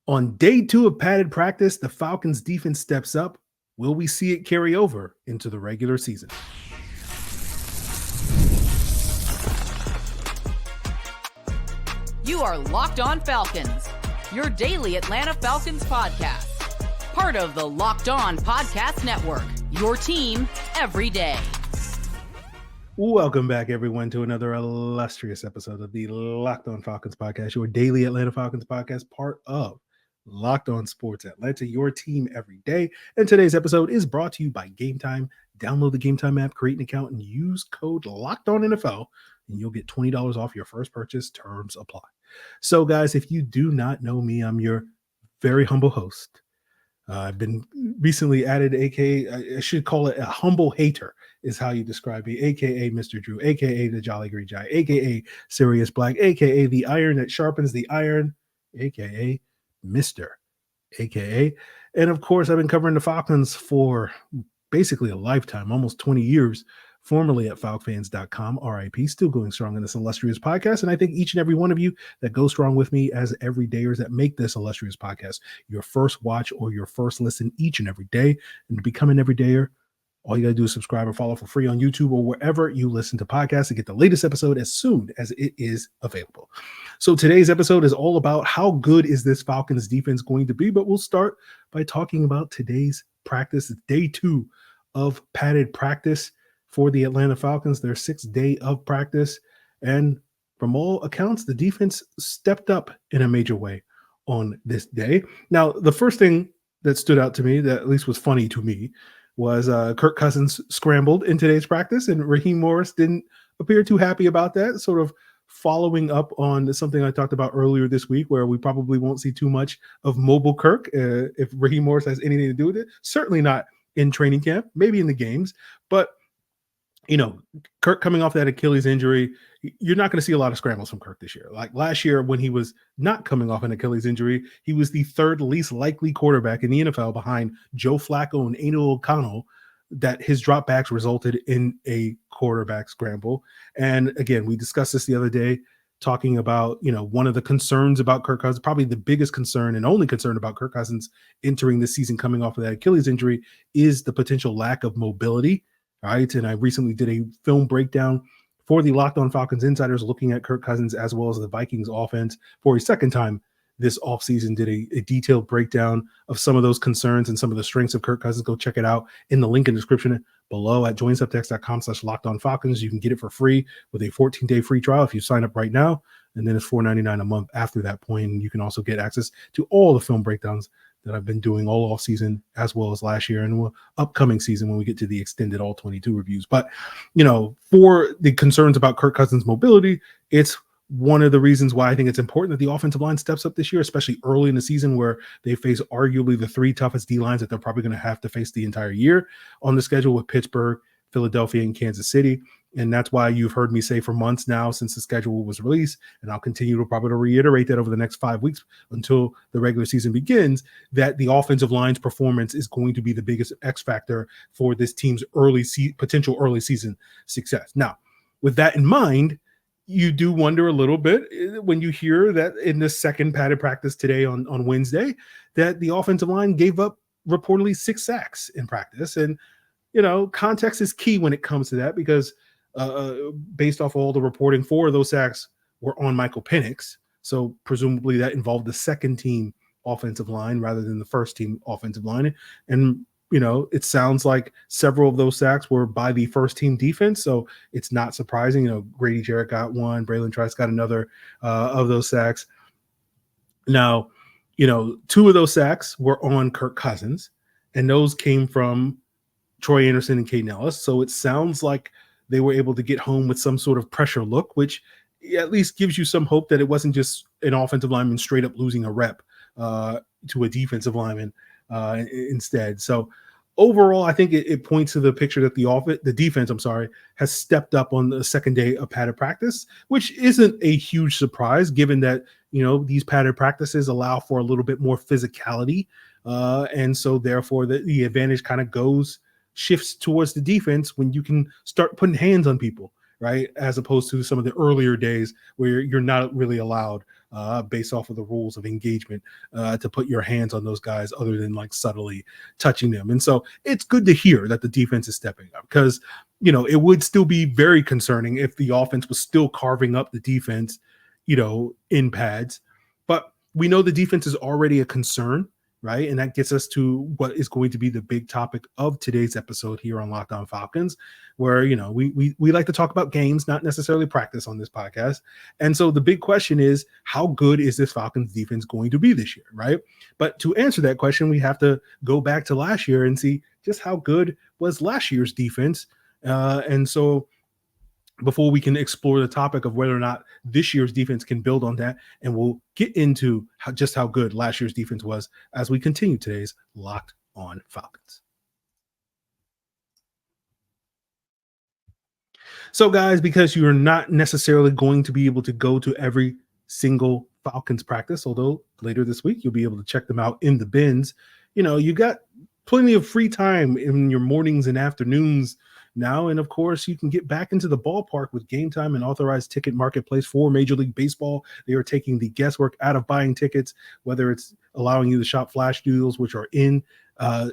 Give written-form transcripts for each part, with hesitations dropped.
On day 2 of padded practice, the Falcons defense steps up. Will we see it carry over into the regular season? You are Locked On Falcons, your daily Atlanta Falcons podcast. Part of the Locked On Podcast Network, your team every day. Welcome back, everyone, to another illustrious episode of the Locked On Falcons podcast, your daily Atlanta Falcons podcast, part of Locked On Sports Atlanta, your team every day. And today's episode is brought to you by Game Time. Download the Game Time app, create an account, and use code LOCKEDONNFL, and you'll get $20 off your first purchase. Terms apply. So, guys, if you do not know me, I'm your very humble host. I've been recently added, aka I should call it a humble hater, is how you describe me, aka Mr. Drew, aka the Jolly Green Giant, aka Sirius Black, aka the iron that sharpens the iron, aka Mr. aka. And of course, I've been covering the Falcons for basically a lifetime, almost 20 years, formerly at falcfans.com, RIP, still going strong in this illustrious podcast. And I think each and every one of you that go strong with me as everydayers that make this illustrious podcast your first watch or your first listen each and every day. And to become an everydayer, all you got to do is subscribe or follow for free on YouTube or wherever you listen to podcasts to get the latest episode as soon as it is available. So today's episode is all about how good is this Falcons defense going to be, but we'll start by talking about today's practice, day 2 of padded practice for the Atlanta Falcons, their 6th day of practice. And from all accounts, the defense stepped up in a major way on this day. Now, the first thing that stood out to me, that at least was funny to me, was Kirk Cousins scrambled in today's practice, and Raheem Morris didn't appear too happy about that, sort of following up on something I talked about earlier this week, where we probably won't see too much of mobile Kirk if Raheem Morris has anything to do with it. Certainly not in training camp, maybe in the games, but you know, Kirk coming off that Achilles injury, you're not going to see a lot of scrambles from Kirk this year. Like last year when he was not coming off an Achilles injury, he was the 3rd least likely quarterback in the NFL behind Joe Flacco and Aiden O'Connell, that his dropbacks resulted in a quarterback scramble. And again, we discussed this the other day, talking about, you know, one of the concerns about Kirk Cousins, probably the biggest concern and only concern about Kirk Cousins entering this season coming off of that Achilles injury is the potential lack of mobility. Right. And I recently did a film breakdown for the Locked On Falcons insiders looking at Kirk Cousins as well as the Vikings offense for a second time this offseason. Did a detailed breakdown of some of those concerns and some of the strengths of Kirk Cousins. Go check it out in the link in the description below at joinsubtext.com/LockedOnFalcons. You can get it for free with a 14-day free trial if you sign up right now. And then it's $4.99 a month after that point. And you can also get access to all the film breakdowns that I've been doing all off season as well as last year and upcoming season when we get to the extended all 22 reviews. But, you know, for the concerns about Kirk Cousins' mobility, it's one of the reasons why I think it's important that the offensive line steps up this year, especially early in the season where they face arguably the 3 toughest D lines that they're probably going to have to face the entire year on the schedule with Pittsburgh, Philadelphia, and Kansas City. And that's why you've heard me say for months now since the schedule was released, and I'll continue to probably reiterate that over the next 5 weeks until the regular season begins, that the offensive line's performance is going to be the biggest X factor for this team's potential early season success. Now, with that in mind, you do wonder a little bit when you hear that in the second padded practice today on Wednesday, that the offensive line gave up reportedly 6 sacks in practice. And, you know, context is key when it comes to that, because based off all the reporting, 4 of those sacks were on Michael Penix. So presumably that involved the second team offensive line rather than the first team offensive line. And, you know, it sounds like several of those sacks were by the first team defense. So it's not surprising. You know, Grady Jarrett got one, Braylon Trice got another of those sacks. Now, you know, 2 of those sacks were on Kirk Cousins, and those came from Troy Anderson and Caden Ellis. So it sounds like they were able to get home with some sort of pressure look, which at least gives you some hope that it wasn't just an offensive lineman straight up losing a rep to a defensive lineman instead. So overall, I think it points to the picture that the defense, has stepped up on the second day of padded practice, which isn't a huge surprise given that, you know, these padded practices allow for a little bit more physicality. And so therefore the advantage kind of shifts towards the defense when you can start putting hands on people, right? As opposed to some of the earlier days where you're not really allowed based off of the rules of engagement to put your hands on those guys other than like subtly touching them. And so it's good to hear that the defense is stepping up, because, you know, it would still be very concerning if the offense was still carving up the defense, you know, in pads. But we know the defense is already a concern, right? And that gets us to what is going to be the big topic of today's episode here on Locked On Falcons, where, you know, we like to talk about games, not necessarily practice on this podcast. And so the big question is, how good is this Falcons defense going to be this year, right? But to answer that question, we have to go back to last year and see just how good was last year's defense. And so before we can explore the topic of whether or not this year's defense can build on that, and we'll get into how good last year's defense was as we continue today's Locked On Falcons. So, guys, because you're not necessarily going to be able to go to every single Falcons practice, although later this week you'll be able to check them out in the bins, you know, you got plenty of free time in your mornings and afternoons now. And of course, you can get back into the ballpark with Game Time, and authorized ticket marketplace for Major League Baseball. They are taking the guesswork out of buying tickets, whether it's allowing you to shop flash deals, which are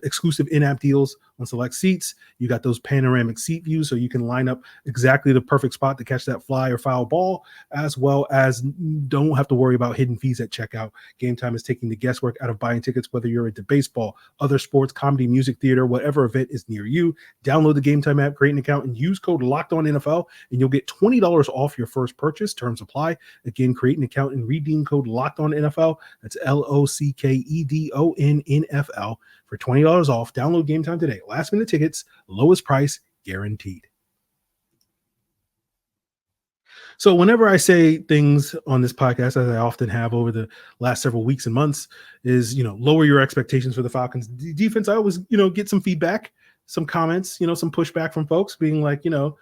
exclusive in-app deals on select seats. You got those panoramic seat views, so you can line up exactly the perfect spot to catch that fly or foul ball, as well as don't have to worry about hidden fees at checkout. Game Time is taking the guesswork out of buying tickets, whether you're into baseball, other sports, comedy, music, theater, whatever event is near you. Download the Game Time app, create an account, and use code LOCKEDONNFL, and you'll get $20 off your first purchase. Terms apply. Again, create an account and redeem code LOCKEDONNFL. That's LOCKEDONNFL for $20 off. Download Game Time today. Last minute tickets, lowest price guaranteed. So whenever I say things on this podcast, as I often have over the last several weeks and months, is, you know, lower your expectations for the Falcons defense. I always, you know, get some feedback, some comments, you know, some pushback from folks being like, you know,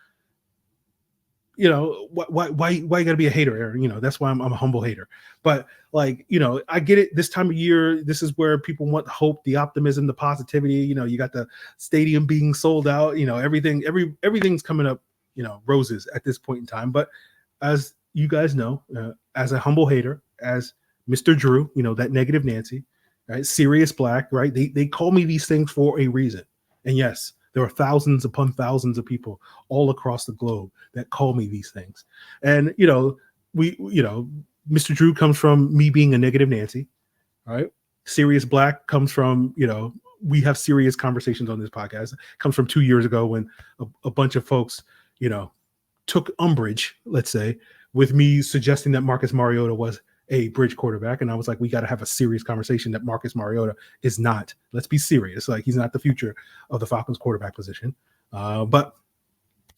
why you gotta be a hater, Aaron? You know, that's why I'm a humble hater. But like, you know, I get it. This time of year, this is where people want the hope, the optimism, the positivity. You know, you got the stadium being sold out. You know, everything's coming up, you know, roses at this point in time. But as you guys know, as a humble hater, as Mr. Drew, you know, that negative Nancy, right? Sirius Black, right? They call me these things for a reason. And yes, there are thousands upon thousands of people all across the globe that call me these things. And, you know, Mr. Drew comes from me being a negative Nancy, right? Sirius Black comes from, you know, we have serious conversations on this podcast. It comes from 2 years ago when a bunch of folks, you know, took umbrage, let's say, with me suggesting that Marcus Mariota was a bridge quarterback. And I was like, we got to have a serious conversation that Marcus Mariota is not. Let's be serious. Like, he's not the future of the Falcons quarterback position. But,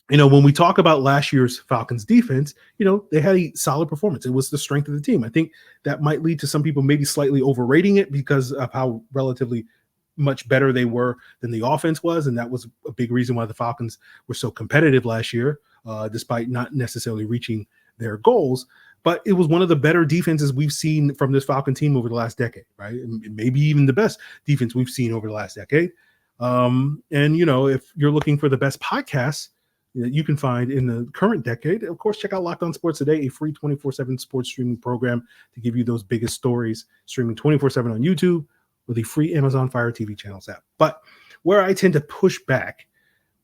you know, when we talk about last year's Falcons defense, you know, they had a solid performance. It was the strength of the team. I think that might lead to some people maybe slightly overrating it because of how relatively much better they were than the offense was. And that was a big reason why the Falcons were so competitive last year, despite not necessarily reaching their goals. But it was one of the better defenses we've seen from this Falcon team over the last decade, right? And maybe even the best defense we've seen over the last decade. And, you know, if you're looking for the best podcasts that you can find in the current decade, of course, check out Locked On Sports Today, a free 24/7 sports streaming program to give you those biggest stories, streaming 24/7 on YouTube with a free Amazon Fire TV channels app. But where I tend to push back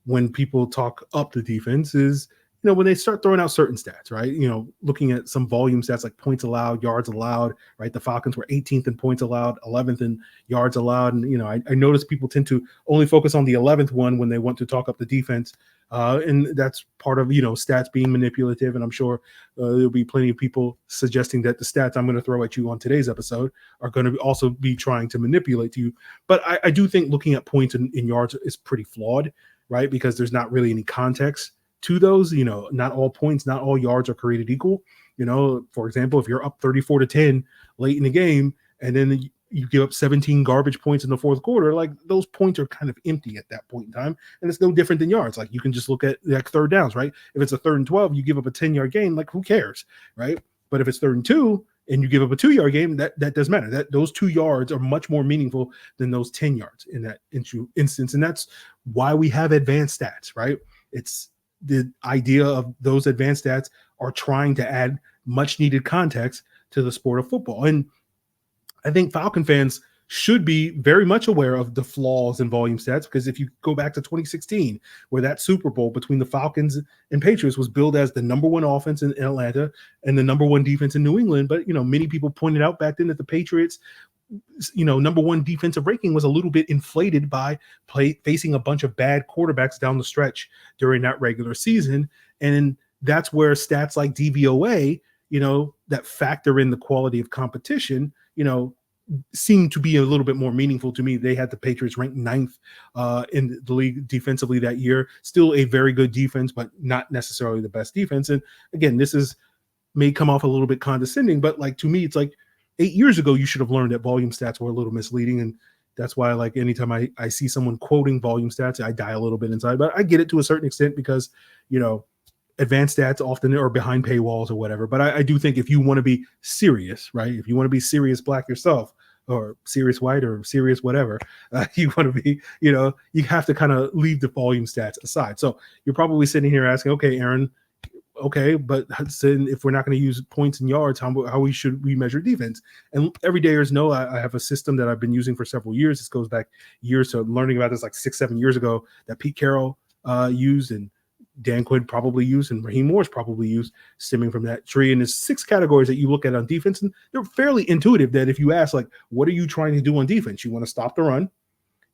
when people talk up the defense is, you know, when they start throwing out certain stats, right? You know, looking at some volume stats like points allowed, yards allowed, right? The Falcons were 18th in points allowed, 11th in yards allowed. And, you know, I notice people tend to only focus on the 11th one when they want to talk up the defense. And that's part of, you know, stats being manipulative. And I'm sure there'll be plenty of people suggesting that the stats I'm going to throw at you on today's episode are going to also be trying to manipulate you. But I do think looking at points in yards is pretty flawed, right? Because there's not really any context to those. You know, not all points, not all yards are created equal. You know, for example, if you're up 34-10 late in the game and then you give up 17 garbage points in the fourth quarter, like, those points are kind of empty at that point in time. And it's no different than yards. Like, you can just look at like third downs, right? If it's a 3rd and 12, you give up a 10-yard gain, like, who cares, right? But if it's 3rd and 2 and you give up a 2-yard gain, that does matter. That those 2 yards are much more meaningful than those 10 yards in that instance. And that's why we have advanced stats, right? It's the idea of those advanced stats are trying to add much needed context to the sport of football. And I think Falcon fans should be very much aware of the flaws in volume stats, because if you go back to 2016, where that Super Bowl between the Falcons and Patriots was billed as the number one offense in Atlanta and the number one defense in New England, but many people pointed out back then that the Patriots number one defensive ranking was a little bit inflated by facing a bunch of bad quarterbacks down the stretch during that regular season. And that's where stats like DVOA, that factor in the quality of competition, seemed to be a little bit more meaningful to me. They had the Patriots ranked 9th in the league defensively that year. Still a very good defense, but not necessarily the best defense. And again, may come off a little bit condescending, but like, to me, it's like 8 years ago, you should have learned that volume stats were a little misleading. And that's why, like, anytime I see someone quoting volume stats, I die a little bit inside, but I get it to a certain extent because, advanced stats often are behind paywalls or whatever. But I do think if you want to be serious, right? If you want to be serious black yourself, or serious white, or serious whatever, you want to be, you have to kind of leave the volume stats aside. So you're probably sitting here asking, okay, Aaron, okay, but if we're not going to use points and yards, how should we measure defense? And everydayers know I have a system that I've been using for several years. This goes back years, so learning about this like 6-7 years ago, that Pete Carroll used, and Dan Quinn probably used, and Raheem Morris probably used, stemming from that tree. And there's 6 categories that you look at on defense, and they're fairly intuitive. That if you ask, like, what are you trying to do on defense? You want to stop the run,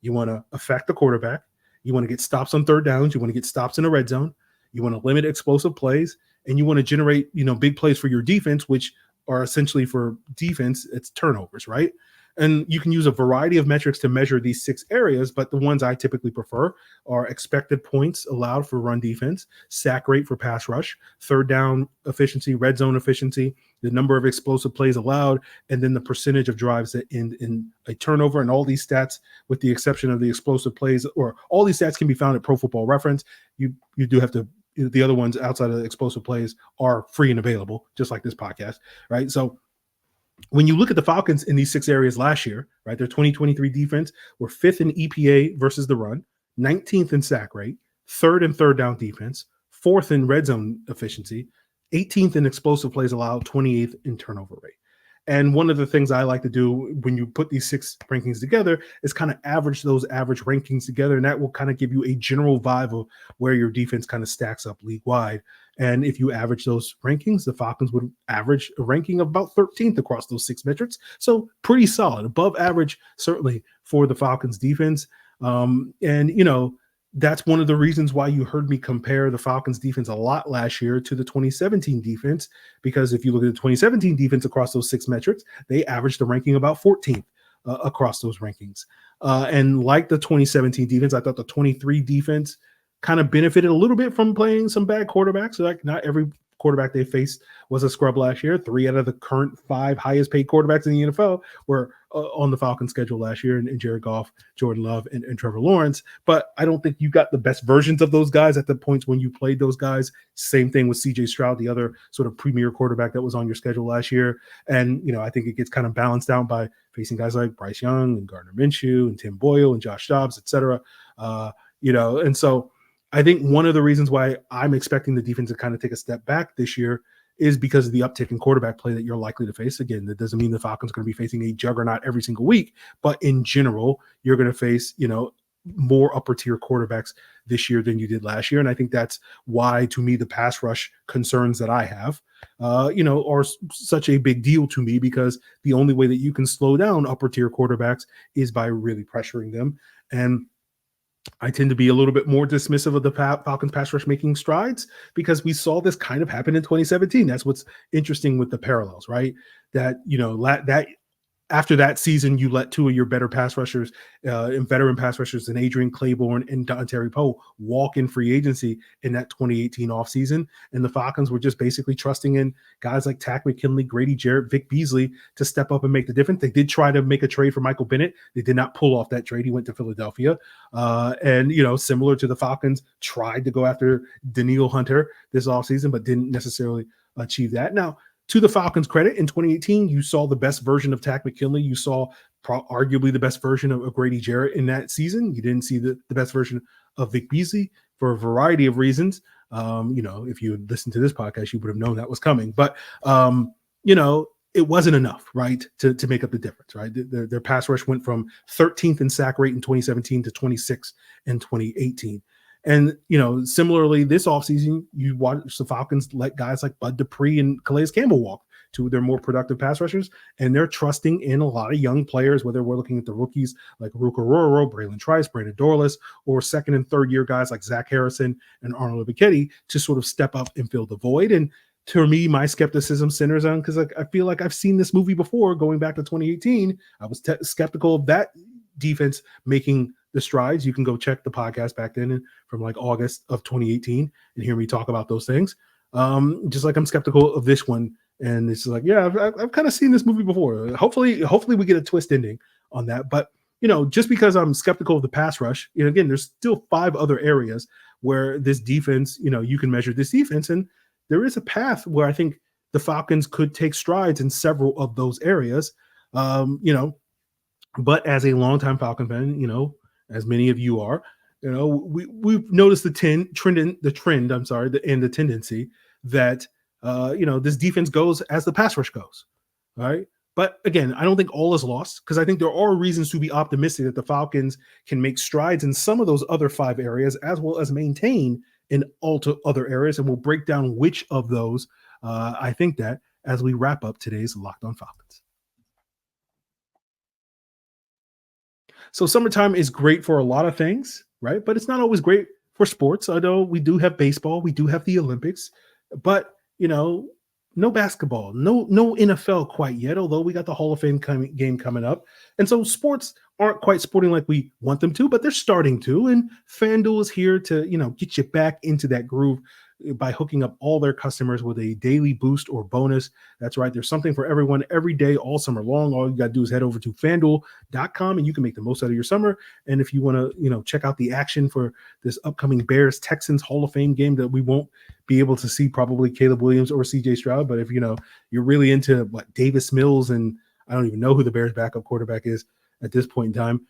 you want to affect the quarterback, you want to get stops on third downs, you want to get stops in the red zone, you want to limit explosive plays, and you want to generate, big plays for your defense, which are essentially, for defense, it's turnovers, right? And you can use a variety of metrics to measure these 6 areas, but the ones I typically prefer are expected points allowed for run defense, sack rate for pass rush, third down efficiency, red zone efficiency, the number of explosive plays allowed, and then the percentage of drives that end in a turnover. And all these stats, with the exception of the explosive plays, or all these stats can be found at Pro Football Reference. You do have to, the other ones outside of the explosive plays are free and available, just like this podcast, right? So when you look at the Falcons in these 6 areas last year, right, their 2023 defense were 5th in EPA versus the run, 19th in sack rate, 3rd in third down defense, 4th in red zone efficiency, 18th in explosive plays allowed, 28th in turnover rate. And one of the things I like to do when you put these 6 rankings together is kind of average those average rankings together. And that will kind of give you a general vibe of where your defense kind of stacks up league wide. And if you average those rankings, the Falcons would average a ranking of about 13th across those 6 metrics. So pretty solid, above average, certainly, for the Falcons defense. That's one of the reasons why you heard me compare the Falcons defense a lot last year to the 2017 defense, because if you look at the 2017 defense across those 6 metrics, they averaged a ranking about 14th across those rankings. And like the 2017 defense, I thought the 23 defense kind of benefited a little bit from playing some bad quarterbacks. So like, not every quarterback they faced was a scrub last year. 3 out of the current 5 highest paid quarterbacks in the NFL were on the Falcons schedule last year, and Jared Goff, Jordan Love, and Trevor Lawrence. But I don't think you got the best versions of those guys at the points when you played those guys. Same thing with CJ Stroud, the other sort of premier quarterback that was on your schedule last year. And, I think it gets kind of balanced out by facing guys like Bryce Young and Gardner Minshew and Tim Boyle and Josh Dobbs, et cetera. And so I think one of the reasons why I'm expecting the defense to kind of take a step back this year is because of the uptick in quarterback play that you're likely to face. Again, that doesn't mean the Falcons are going to be facing a juggernaut every single week, but in general, you're going to face, more upper tier quarterbacks this year than you did last year. And I think that's why, to me, the pass rush concerns that I have, are such a big deal to me, because the only way that you can slow down upper tier quarterbacks is by really pressuring them. And I tend to be a little bit more dismissive of the Falcons pass rush making strides, because we saw this kind of happen in 2017. That's what's interesting with the parallels, right? That, that after that season, you let 2 of your better pass rushers and veteran pass rushers than Adrian Claiborne and Dontari Poe walk in free agency in that 2018 offseason. And the Falcons were just basically trusting in guys like Takk McKinley, Grady Jarrett, Vic Beasley to step up and make the difference. They did try to make a trade for Michael Bennett. They did not pull off that trade. He went to Philadelphia. Similar to the Falcons, tried to go after Danielle Hunter this offseason, but didn't necessarily achieve that. Now, to the Falcons' credit, in 2018, you saw the best version of Takk McKinley. You saw arguably the best version of Grady Jarrett in that season. You didn't see the best version of Vic Beasley for a variety of reasons. If you had listened to this podcast, you would have known that was coming. But, it wasn't enough, right, to make up the difference, right? Their pass rush went from 13th in sack rate in 2017 to 26th in 2018. And, similarly, this offseason, you watch the Falcons let guys like Bud Dupree and Calais Campbell walk, two of their more productive pass rushers, and they're trusting in a lot of young players, whether we're looking at the rookies like Ruka Roro, Braylon Trice, Brandon Dorless, or second and third year guys like Zach Harrison and Arnold Ebiketie to sort of step up and fill the void. And to me, my skepticism centers on because I feel like I've seen this movie before. Going back to 2018, I was skeptical of that defense making the strides. You can go check the podcast back then from like August of 2018 and hear me talk about those things. Just like I'm skeptical of this one. And it's like, yeah, I've kind of seen this movie before. Hopefully we get a twist ending on that. But, just because I'm skeptical of the pass rush, again, there's still 5 other areas where this defense, you can measure this defense. And there is a path where I think the Falcons could take strides in several of those areas. But as a longtime Falcon fan, as many of you are, we've noticed the trend, and the tendency that this defense goes as the pass rush goes. All right. But again, I don't think all is lost because I think there are reasons to be optimistic that the Falcons can make strides in some of those other 5 areas as well as maintain in all other areas. And we'll break down which of those I think that as we wrap up today's Locked On Falcons. So summertime is great for a lot of things, right? But it's not always great for sports. Although we do have baseball, we do have the Olympics, but no basketball, no NFL quite yet, although we got the Hall of Fame game coming up. And so sports aren't quite sporting like we want them to, but they're starting to. And FanDuel is here to, get you back into that groove by hooking up all their customers with a daily boost or bonus. That's right. There's something for everyone every day, all summer long. All you got to do is head over to FanDuel.com and you can make the most out of your summer. And if you want to, check out the action for this upcoming Bears-Texans Hall of Fame game that we won't be able to see probably Caleb Williams or CJ Stroud. But if, you're really into what Davis Mills, and I don't even know who the Bears backup quarterback is at this point in time,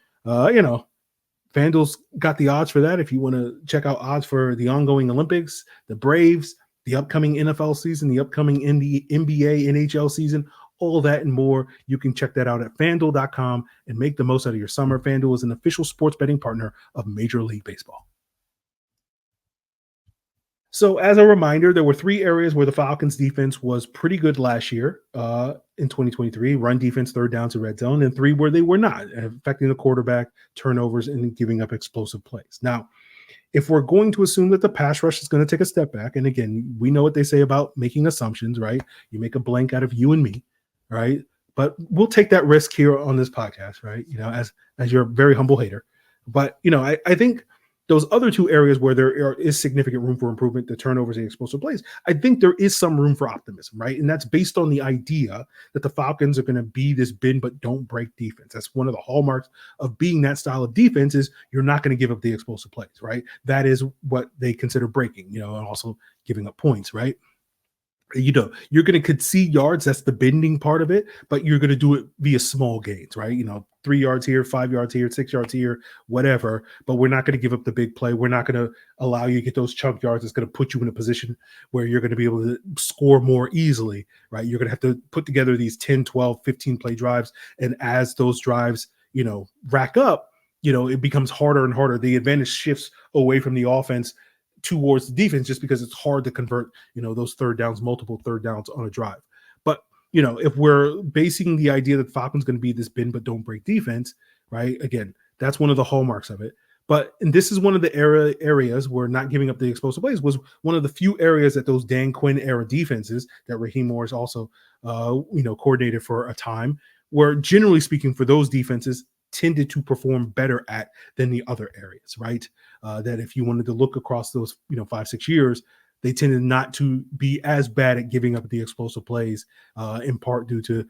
FanDuel's got the odds for that. If you want to check out odds for the ongoing Olympics, the Braves, the upcoming NFL season, the upcoming NBA, NHL season, all that and more, you can check that out at FanDuel.com and make the most out of your summer. FanDuel is an official sports betting partner of Major League Baseball. So as a reminder, there were 3 areas where the Falcons defense was pretty good last year in 2023, run defense, third downs and red zone, and 3 where they were not, affecting the quarterback, turnovers, and giving up explosive plays. Now, if we're going to assume that the pass rush is going to take a step back, and again, we know what they say about making assumptions, right? You make a blank out of you and me, right? But we'll take that risk here on this podcast, right? As your very humble hater. But, I think those other 2 areas where there is significant room for improvement, the turnovers and explosive plays, I think there is some room for optimism, right? And that's based on the idea that the Falcons are going to be this bend but don't break defense. That's one of the hallmarks of being that style of defense is you're not going to give up the explosive plays, right? That is what they consider breaking, and also giving up points, right? You're going to concede yards. That's the bending part of it, but you're going to do it via small gains, right? 3 yards here, 5 yards here, 6 yards here, whatever, but we're not going to give up the big play. We're not going to allow you to get those chunk yards. It's going to put you in a position where you're going to be able to score more easily, right? You're going to have to put together these 10, 12, 15 play drives. And as those drives, rack up, it becomes harder and harder. The advantage shifts away from the offense towards the defense just because it's hard to convert, those multiple third downs on a drive. But, if we're basing the idea that Falcons going to be this bend but don't break defense, right? Again, that's one of the hallmarks of it. And this is one of the areas where not giving up the explosive plays was one of the few areas that those Dan Quinn era defenses that Raheem Morris also, coordinated for a time, where generally speaking for those defenses tended to perform better at than the other areas, right? That if you wanted to look across those, 5-6 years, they tended not to be as bad at giving up the explosive plays, in part due to,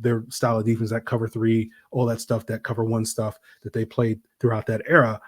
their style of defense, that cover 3, all that stuff, that cover 1 stuff that they played throughout that era.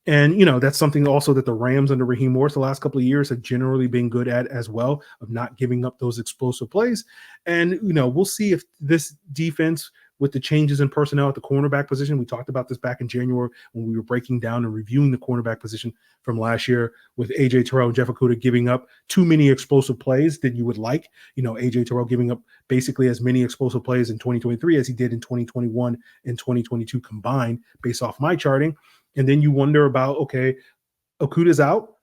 And, that's something also that the Rams under Raheem Morris the last couple of years have generally been good at as well, of not giving up those explosive plays. And, we'll see if this defense with the changes in personnel at the cornerback position. We talked about this back in January when we were breaking down and reviewing the cornerback position from last year, with A.J. Terrell and Jeff Okudah giving up too many explosive plays than you would like. A.J. Terrell giving up basically as many explosive plays in 2023 as he did in 2021 and 2022 combined, based off my charting. And then you wonder about, okay, Okudah's out,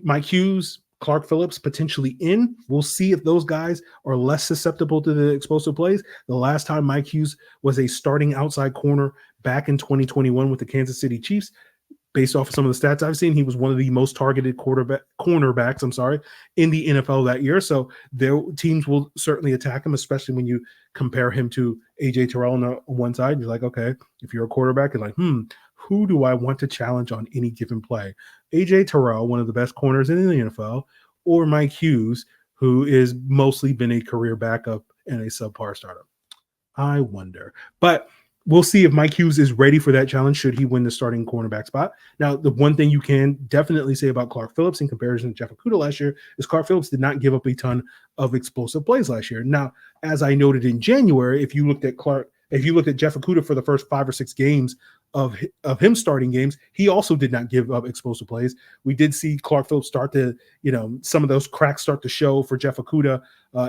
Mike Hughes, Clark Phillips potentially in. We'll see if those guys are less susceptible to the explosive plays. The last time Mike Hughes was a starting outside corner back in 2021 with the Kansas City Chiefs, based off of some of the stats I've seen, he was one of the most targeted cornerbacks, in the NFL that year. So their teams will certainly attack him, especially when you compare him to A.J. Terrell on one side. You're like, okay, if you're a quarterback, you're like, who do I want to challenge on any given play? A.J. Terrell, one of the best corners in the NFL, or Mike Hughes, who is mostly been a career backup and a subpar starter? I wonder. But we'll see if Mike Hughes is ready for that challenge should he win the starting cornerback spot. Now, the one thing you can definitely say about Clark Phillips in comparison to Jeff Okudah last year is Clark Phillips did not give up a ton of explosive plays last year. Now, as I noted in January, if you looked at Jeff Okudah for the first 5 or 6 games of him starting games, he also did not give up explosive plays. We did see Clark Phillips start to, some of those cracks start to show for Jeff Okudah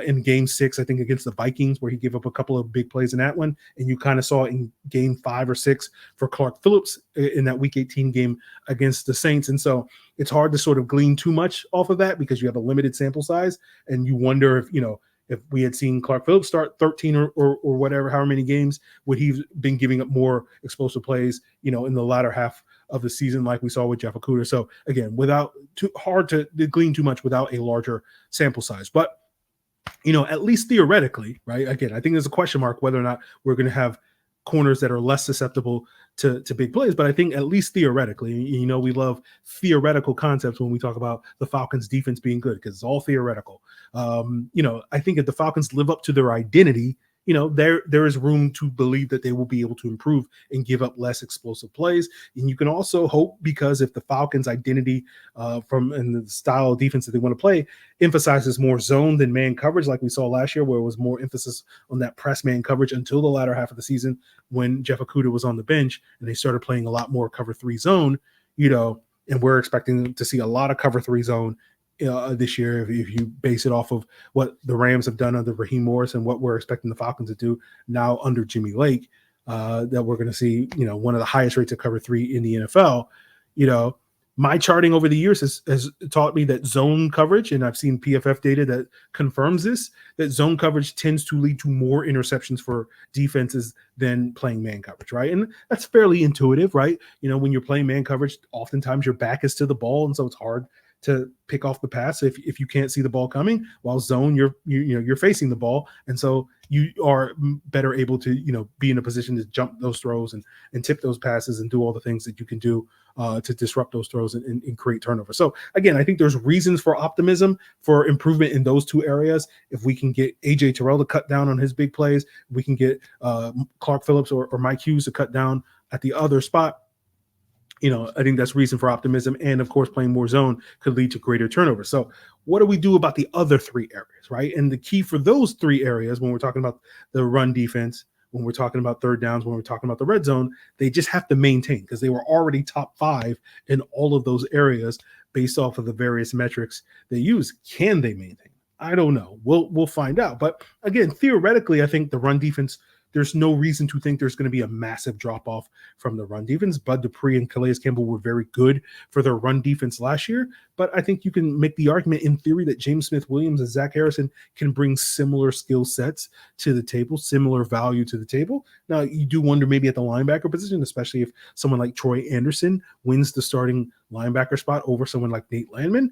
in game 6, I think against the Vikings, where he gave up a couple of big plays in that one. And you kind of saw it in game 5 or 6 for Clark Phillips in that week 18 game against the Saints. And so it's hard to sort of glean too much off of that because you have a limited sample size, and you wonder if we had seen Clark Phillips start 13 or whatever, however many games, would he have been giving up more explosive plays, in the latter half of the season like we saw with Jeff Okudah. So again, hard to glean too much without a larger sample size. But, at least theoretically, right? Again, I think there's a question mark whether or not we're going to have corners that are less susceptible to big plays. But I think at least theoretically, we love theoretical concepts when we talk about the Falcons defense being good, because it's all theoretical. I think if the Falcons live up to their identity, there is room to believe that they will be able to improve and give up less explosive plays. And you can also hope, because if the Falcons' identity and the style of defense that they want to play emphasizes more zone than man coverage, like we saw last year, where it was more emphasis on that press man coverage until the latter half of the season when Jeff Okudah was on the bench and they started playing a lot more cover 3 zone, and we're expecting to see a lot of cover 3 zone this year, if you base it off of what the Rams have done under Raheem Morris and what we're expecting the Falcons to do now under Jimmy Lake, that we're going to see, one of the highest rates of cover 3 in the NFL. My charting over the years has taught me that zone coverage, and I've seen PFF data that confirms this, that zone coverage tends to lead to more interceptions for defenses than playing man coverage, right? And that's fairly intuitive, right? When you're playing man coverage, oftentimes your back is to the ball, and so it's hard to pick off the pass if you can't see the ball coming. While zone, you're facing the ball, and so you are better able to be in a position to jump those throws and tip those passes and do all the things that you can do to disrupt those throws and create turnover. So again, I think there's reasons for optimism for improvement in those two areas. If we can get A.J. Terrell to cut down on his big plays, we can get Clark Phillips or Mike Hughes to cut down at the other spot. I think that's reason for optimism. And of course, playing more zone could lead to greater turnover. So what do we do about the other 3 areas, right? And the key for those 3 areas, when we're talking about the run defense, when we're talking about third downs, when we're talking about the red zone, they just have to maintain, because they were already top 5 in all of those areas based off of the various metrics they use. Can they maintain? I don't know. We'll find out. But again, theoretically, I think the run defense, there's no reason to think there's going to be a massive drop-off from the run defense. Bud Dupree and Calais Campbell were very good for their run defense last year, but I think you can make the argument in theory that James Smith-Williams and Zach Harrison can bring similar skill sets to the table, similar value to the table. Now, you do wonder maybe at the linebacker position, especially if someone like Troy Anderson wins the starting linebacker spot over someone like Nate Landman.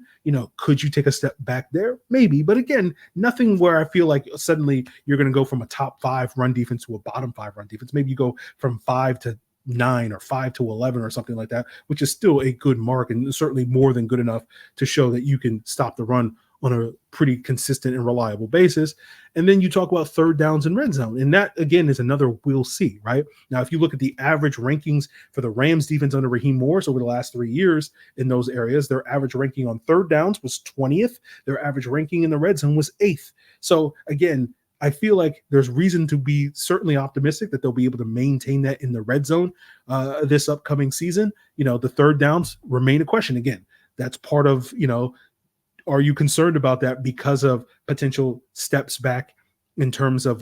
Could you take a step back there? Maybe, but again, nothing where I feel like suddenly you're going to go from a top 5 run defense to a bottom 5 run defense. Maybe you go from 5 to 9 or 5 to 11 or something like that, which is still a good mark and certainly more than good enough to show that you can stop the run on a pretty consistent and reliable basis. And then you talk about third downs and red zone. And that, again, is another we'll see, right? Now, if you look at the average rankings for the Rams defense under Raheem Morris over the last 3 years in those areas, their average ranking on third downs was 20th. Their average ranking in the red zone was 8th. So again, I feel like there's reason to be certainly optimistic that they'll be able to maintain that in the red zone this upcoming season. The third downs remain a question. Again, that's part of, are you concerned about that because of potential steps back in terms of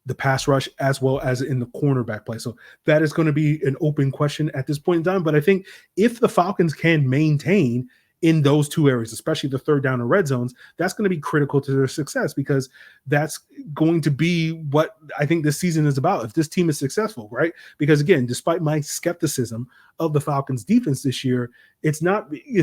the pass rush as well as in the cornerback play? So that is going to be an open question at this point in time. But I think if the Falcons can maintain in those two areas, especially the third down and red zones, that's going to be critical to their success, because that's going to be what I think this season is about. If this team is successful, right? Because again, despite my skepticism of the Falcons defense this year, it's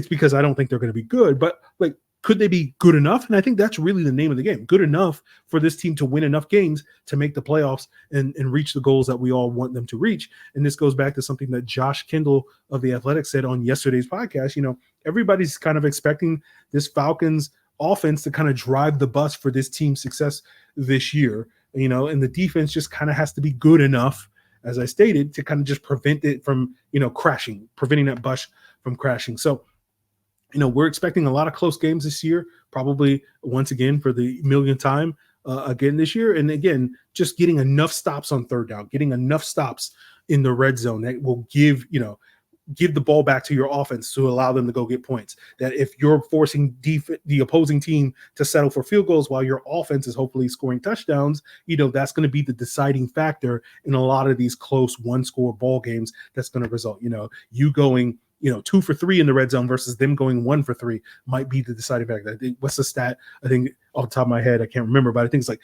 because I don't think they're going to be good, but like, could they be good enough? And I think that's really the name of the game. Good enough for this team to win enough games to make the playoffs and reach the goals that we all want them to reach. And this goes back to something that Josh Kendall of The Athletic said on yesterday's podcast. Everybody's kind of expecting this Falcons offense to kind of drive the bus for this team's success this year, and the defense just kind of has to be good enough, as I stated, to kind of just prevent it from, crashing, preventing that bus from crashing. So, we're expecting a lot of close games this year, probably once again for the millionth time again this year. And again, just getting enough stops on third down, getting enough stops in the red zone that will give the ball back to your offense to allow them to go get points. That if you're forcing the opposing team to settle for field goals while your offense is hopefully scoring touchdowns, that's going to be the deciding factor in a lot of these close one-score ball games. That's going to result, you going 2 for 3 in the red zone versus them going 1 for 3 might be the deciding factor. I think, what's the stat? I think off the top of my head, I can't remember, but I think it's like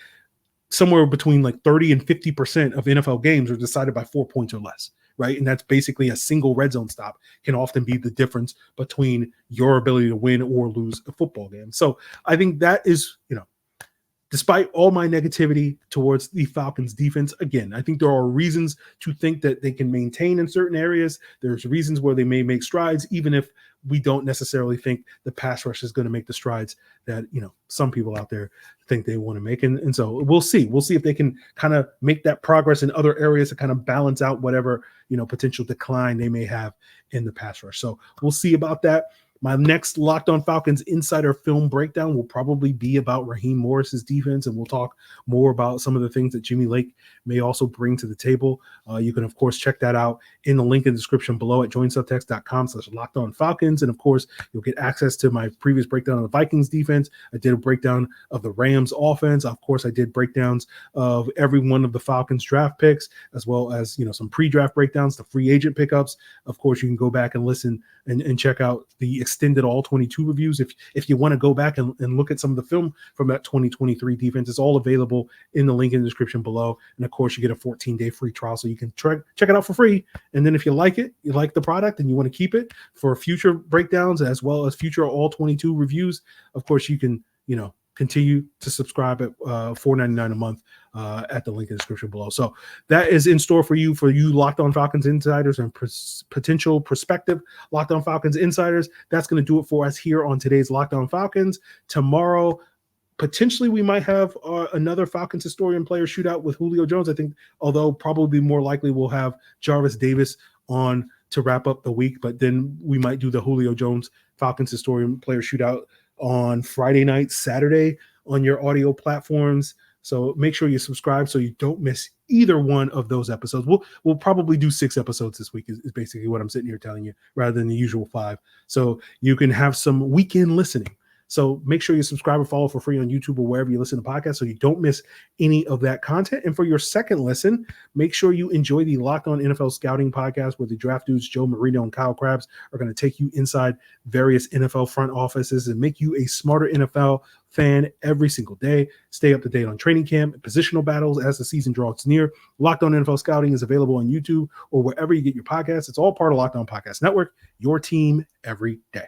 somewhere between like 30 and 50% of NFL games are decided by 4 points or less, right? And that's basically a single red zone stop can often be the difference between your ability to win or lose a football game. So I think that is, despite all my negativity towards the Falcons defense, again, I think there are reasons to think that they can maintain in certain areas. There's reasons where they may make strides, even if we don't necessarily think the pass rush is going to make the strides that, some people out there think they want to make. And so we'll see. We'll see if they can kind of make that progress in other areas to kind of balance out whatever, potential decline they may have in the pass rush. So we'll see about that. My next Locked On Falcons Insider Film Breakdown will probably be about Raheem Morris's defense, and we'll talk more about some of the things that Jimmy Lake may also bring to the table. You can, of course, check that out in the link in the description below at joinsubtext.com/LockedOnFalcons. And, of course, you'll get access to my previous breakdown of the Vikings defense. I did a breakdown of the Rams offense. Of course, I did breakdowns of every one of the Falcons draft picks, as well as, some pre-draft breakdowns, the free agent pickups. Of course, you can go back and listen and check out the extended all 22 reviews. If you want to go back and look at some of the film from that 2023 defense, it's all available in the link in the description below. And of course, you get a 14-day free trial, so you can check it out for free. And then if you like it, you like the product, and you want to keep it for future breakdowns as well as future all 22 reviews, of course, you can, continue to subscribe at $4.99 a month at the link in the description below. So that is in store for you Locked On Falcons insiders and potential prospective Locked On Falcons insiders. That's going to do it for us here on today's Locked On Falcons. Tomorrow, potentially we might have another Falcons historian player shootout with Julio Jones. I think, although probably more likely we'll have Jarvis Davis on to wrap up the week, but then we might do the Julio Jones Falcons historian player shootout on Friday night, Saturday on your audio platforms. So make sure you subscribe so you don't miss either one of those episodes. We'll probably do 6 episodes this week is basically what I'm sitting here telling you, rather than the usual 5. So you can have some weekend listening. So make sure you subscribe or follow for free on YouTube or wherever you listen to podcasts so you don't miss any of that content. And for your second listen, make sure you enjoy the Locked On NFL Scouting podcast, where the draft dudes Joe Marino and Kyle Krabs are going to take you inside various NFL front offices and make you a smarter NFL fan every single day. Stay up to date on training camp and positional battles as the season draws near. Locked On NFL Scouting is available on YouTube or wherever you get your podcasts. It's all part of Locked On Podcast Network, your team every day.